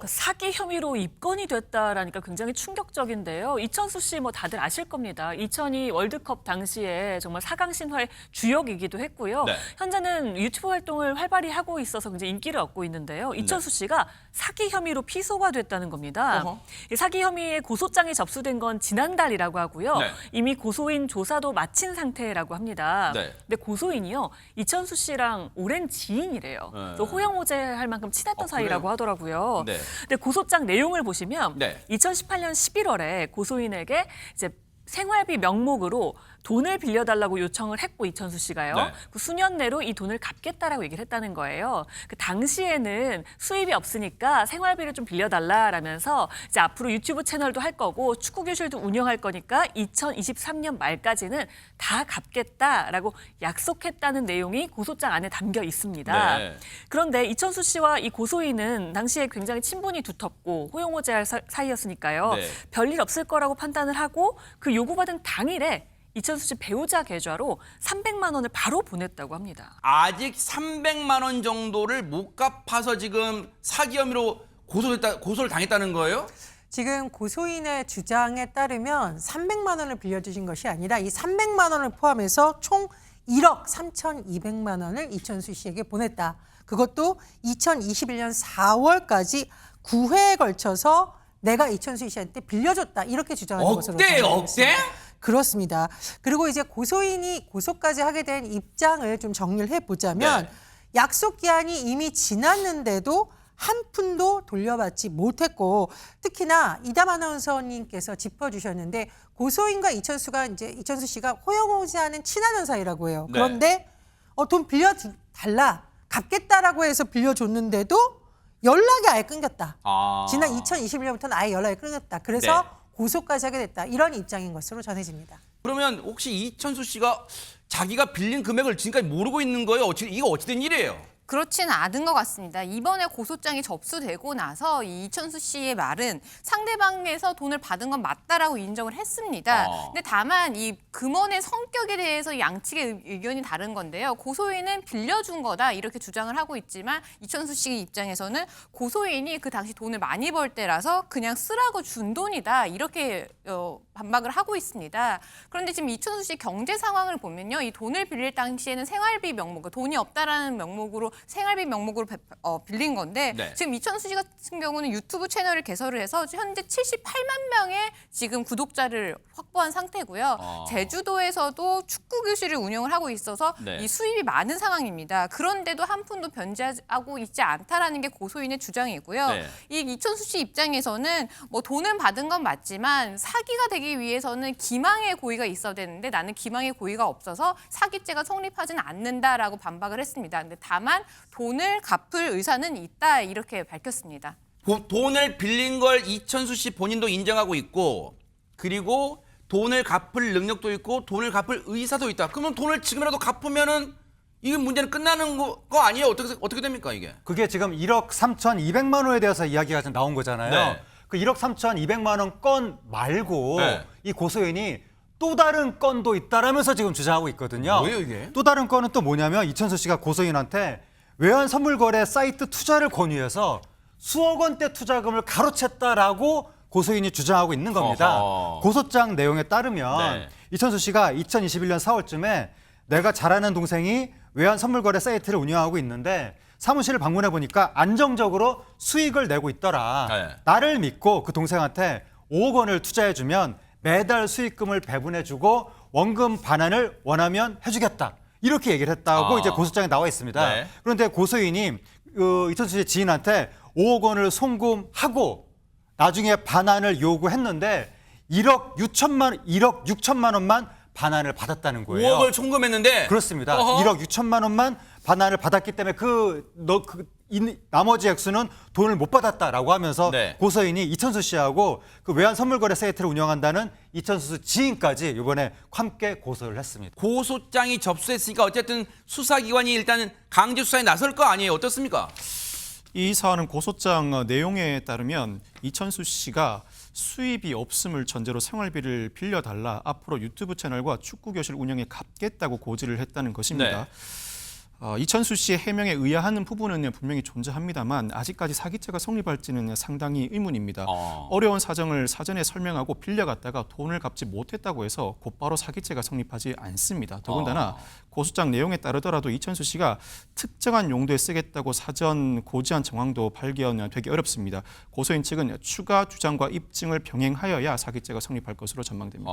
사기 혐의로 입건이 됐다라니까 굉장히 충격적인데요. 이천수 씨 뭐 다들 아실 겁니다. 2002 월드컵 당시에 정말 4강 신화의 주역이기도 했고요. 네. 현재는 유튜브 활동을 활발히 하고 있어서 굉장히 인기를 얻고 있는데요. 이천수 씨가 사기 혐의로 피소가 됐다는 겁니다. 이 사기 혐의의 고소장이 접수된 건 지난달이라고 하고요. 네. 이미 고소인 조사도 마친 상태라고 합니다. 네. 근데 고소인이요, 이천수 씨랑 오랜 지인이래요. 네. 또 호영호재할 만큼 친했던 사이라고 그래요? 하더라고요. 네. 근데 고소장 내용을 보시면 네. 2018년 11월에 고소인에게 이제 생활비 명목으로 돈을 빌려달라고 요청을 했고, 이천수 씨가요. 네. 그 수년 내로 이 돈을 갚겠다라고 얘기를 했다는 거예요. 그 당시에는 수입이 없으니까 생활비를 좀 빌려달라라면서 이제 앞으로 유튜브 채널도 할 거고 축구 교실도 운영할 거니까 2023년 말까지는 다 갚겠다라고 약속했다는 내용이 고소장 안에 담겨 있습니다. 네. 그런데 이천수 씨와 이 고소인은 당시에 굉장히 친분이 두텁고 호용호재할 사이였으니까요. 네. 별일 없을 거라고 판단을 하고 그 요구받은 당일에 이천수 씨 배우자 계좌로 300만 원을 바로 보냈다고 합니다. 아직 300만 원 정도를 못 갚아서 지금 사기 혐의로 고소를 당했다는 거예요? 지금 고소인의 주장에 따르면 300만 원을 빌려주신 것이 아니라 이 300만 원을 포함해서 총 1억 3,200만 원을 이천수 씨에게 보냈다. 그것도 2021년 4월까지 9회에 걸쳐서 내가 이천수 씨한테 빌려줬다. 이렇게 주장하는 것으로 억대? 그렇습니다. 그리고 이제 고소인이 고소까지 하게 된 입장을 좀 정리를 해보자면 네. 약속 기한이 이미 지났는데도 한 푼도 돌려받지 못했고, 특히나 이담 아나운서님께서 짚어주셨는데 고소인과 이천수 씨가 호영호재하는 친하는 사이라고 해요. 네. 그런데 돈 빌려달라, 갚겠다라고 해서 빌려줬는데도 연락이 아예 끊겼다. 지난 2021년부터는 아예 연락이 끊겼다. 그래서 네. 고소까지 하게 됐다. 이런 입장인 것으로 전해집니다. 그러면 혹시 이천수 씨가 자기가 빌린 금액을 지금까지 모르고 있는 거예요? 이거 어찌된 일이에요? 그렇지는 않은 것 같습니다. 이번에 고소장이 접수되고 나서 이 이천수 씨의 말은 상대방에서 돈을 받은 건 맞다라고 인정을 했습니다. 근데 다만 이 금원의 성격에 대해서 양측의 의견이 다른 건데요. 고소인은 빌려준 거다 이렇게 주장을 하고 있지만 이천수 씨 입장에서는 고소인이 그 당시 돈을 많이 벌 때라서 그냥 쓰라고 준 돈이다 이렇게 반박을 하고 있습니다. 그런데 지금 이천수 씨 경제 상황을 보면요. 이 돈을 빌릴 당시에는 생활비 명목, 돈이 없다라는 명목으로 생활비 명목으로 빌린 건데 네. 지금 이천수 씨 같은 경우는 유튜브 채널을 개설을 해서 현재 78만 명의 지금 구독자를 확보한 상태고요. 제주도에서도 축구 교실을 운영을 하고 있어서 네. 이 수입이 많은 상황입니다. 그런데도 한 푼도 변제하고 있지 않다라는 게 고소인의 주장이고요. 네. 이 이천수 씨 입장에서는 뭐 돈은 받은 건 맞지만 사기가 되기 위해서는 기망의 고의가 있어야 되는데 나는 기망의 고의가 없어서 사기죄가 성립하지는 않는다라고 반박을 했습니다. 근데 다만 돈을 갚을 의사는 있다 이렇게 밝혔습니다. 돈을 빌린 걸 이천수 씨 본인도 인정하고 있고, 그리고 돈을 갚을 능력도 있고 돈을 갚을 의사도 있다. 그러면 돈을 지금이라도 갚으면은 이게 문제는 끝나는 거 아니에요? 어떻게 됩니까 이게? 그게 지금 1억 3,200만 원에 대해서 이야기가 좀 나온 거잖아요. 네. 그 1억 3,200만 원 건 말고 네. 이 고소인이 또 다른 건도 있다라면서 지금 주장하고 있거든요. 뭐예요, 이게? 또 다른 건은 또 뭐냐면 이천수 씨가 고소인한테 외환 선물 거래 사이트 투자를 권유해서 수억 원대 투자금을 가로챘다라고 고소인이 주장하고 있는 겁니다. 어허. 고소장 내용에 따르면 네. 이천수 씨가 2021년 4월쯤에 내가 잘 아는 동생이 외환 선물 거래 사이트를 운영하고 있는데 사무실을 방문해 보니까 안정적으로 수익을 내고 있더라. 네. 나를 믿고 그 동생한테 5억 원을 투자해주면 매달 수익금을 배분해주고 원금 반환을 원하면 해주겠다. 이렇게 얘기를 했다고 이제 고소장에 나와 있습니다. 네. 그런데 고소인이 이천수 씨의 지인한테 5억 원을 송금하고 나중에 반환을 요구했는데 1억 6천만 원만 반환을 받았다는 거예요. 5억을 송금했는데 그렇습니다. 어허. 1억 6천만 원만 반환을 받았기 때문에 나머지 액수는 돈을 못 받았다라고 하면서 네. 고소인이 이천수 씨하고 그 외환 선물 거래 사이트를 운영한다는 이천수 지인까지 이번에 함께 고소를 했습니다. 고소장이 접수했으니까 어쨌든 수사기관이 일단은 강제 수사에 나설 거 아니에요? 어떻습니까? 이 사안은 고소장 내용에 따르면 이천수 씨가 수입이 없음을 전제로 생활비를 빌려달라 앞으로 유튜브 채널과 축구 교실 운영에 갚겠다고 고지를 했다는 것입니다. 이천수 씨의 해명에 의아한 부분은 분명히 존재합니다만 아직까지 사기죄가 성립할지는 상당히 의문입니다. 어려운 사정을 사전에 설명하고 빌려갔다가 돈을 갚지 못했다고 해서 곧바로 사기죄가 성립하지 않습니다. 더군다나 고소장 내용에 따르더라도 이천수 씨가 특정한 용도에 쓰겠다고 사전 고지한 정황도 발견되기 어렵습니다. 고소인 측은 추가 주장과 입증을 병행하여야 사기죄가 성립할 것으로 전망됩니다.